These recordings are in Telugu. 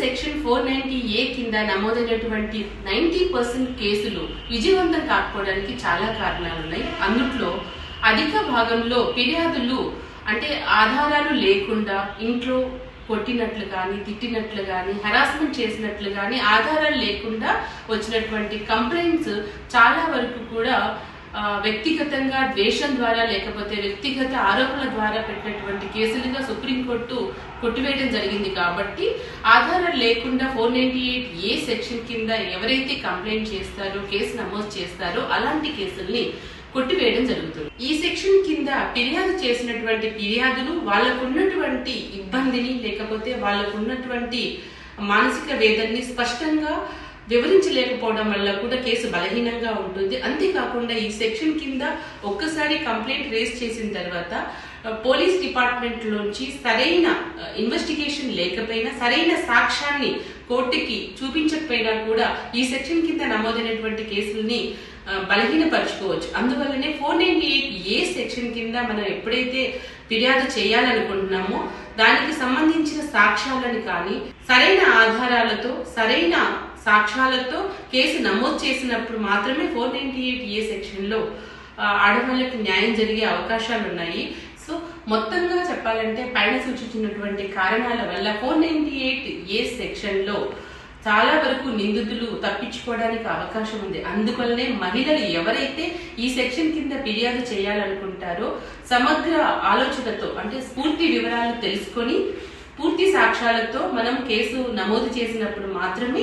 సెక్షన్ 490A కింద నమోదైనటువంటి 90% కేసులు విజయవంతం కాకపోవడానికి చాలా కారణాలు ఉన్నాయి. అందుట్లో అధిక భాగంలో ఫిర్యాదులు అంటే ఆధారాలు లేకుండా ఇంట్లో కొట్టినట్లు కానీ, తిట్టినట్లు కానీ, హరాస్మెంట్ చేసినట్లు కానీ ఆధారాలు లేకుండా వచ్చినటువంటి కంప్లైంట్స్ చాలా వరకు కూడా వ్యక్తిగతంగా ద్వేషం ద్వారా లేకపోతే వ్యక్తిగత ఆరోపణల ద్వారా పెట్టినటువంటి కేసులుగా సుప్రీంకోర్టు కొట్టివేయడం జరిగింది. కాబట్టి ఆధారాలు లేకుండా 498A సెక్షన్ కింద ఎవరైతే కంప్లైంట్ చేస్తారో, కేసు నమోదు చేస్తారో అలాంటి కేసుల్ని కొట్టివేయడం జరుగుతుంది. ఈ సెక్షన్ కింద ఫిర్యాదు చేసినటువంటి ఫిర్యాదులు వాళ్ళకున్నటువంటి ఇబ్బందిని లేకపోతే వాళ్ళకున్నటువంటి మానసిక వేదనని స్పష్టంగా వివరించలేకపోవడం వల్ల కూడా కేసు బలహీనంగా ఉంటుంది. అంతేకాకుండా ఈ సెక్షన్ కింద ఒక్కసారి కంప్లైంట్ రేస్ చేసిన తర్వాత పోలీస్ డిపార్ట్మెంట్ లోంచి సరైన ఇన్వెస్టిగేషన్ లేకపోయినా, సరైన సాక్ష్యాన్ని కోర్టుకి చూపించకపోయినా కూడా ఈ సెక్షన్ కింద నమోదైనటువంటి కేసుల్ని బలహీనపరచుకోవచ్చు. అందువల్లనే 498A సెక్షన్ కింద మనం ఎప్పుడైతే ఫిర్యాదు చేయాలనుకుంటున్నామో దానికి సంబంధించిన సాక్ష్యాలను కానీ సరైన ఆధారాలతో, సరైన సాక్ష్యాలతో కేసు నమోదు చేసినప్పుడు మాత్రమే 498A సెక్షన్ లో ఆడవాళ్ళకి న్యాయం జరిగే అవకాశాలు ఉన్నాయి. సో మొత్తంగా చెప్పాలంటే పైన సూచించినటువంటి కారణాల వల్ల 498A సెక్షన్ లో చాలా వరకు నిందితులు తప్పించుకోవడానికి అవకాశం ఉంది. అందువల్లనే మహిళలు ఎవరైతే ఈ సెక్షన్ కింద ఫిర్యాదు చేయాలనుకుంటారో సమగ్ర ఆలోచనతో అంటే పూర్తి వివరాలు తెలుసుకొని పూర్తి సాక్ష్యాలతో మనం కేసు నమోదు చేసినప్పుడు మాత్రమే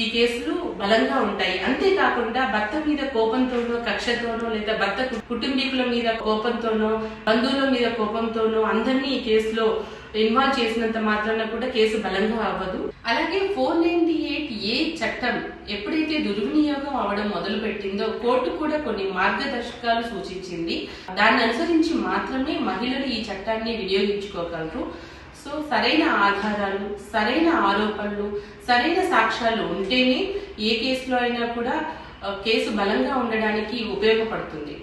ఈ కేసులు బలంగా ఉంటాయి. అంతేకాకుండా భర్త మీద కోపంతోనో, కక్షతోనో లేదా భర్త కుటుంబీకుల మీద కోపంతోనో, బంధువుల మీద కోపంతోనో అందరినీ ఈ కేసులో ఇన్వాల్వ్ చేసినంత మాత్రాన కూడా కేసు బలంగా అవ్వదు. అలాగే 498A చట్టం ఎప్పుడైతే దుర్వినియోగం అవడం మొదలు పెట్టిందో కోర్టు కూడా కొన్ని మార్గదర్శకాలు సూచించింది. దాన్ని అనుసరించి మాత్రమే మహిళలు ఈ చట్టాన్ని వినియోగించుకోగలరు. సో సరైన ఆధారాలు, సరైన ఆరోపణలు, సరైన సాక్ష్యాలు ఉంటేనే ఏ కేసులో అయినా కూడా కేసు బలంగా ఉండడానికి ఉపయోగపడుతుంది.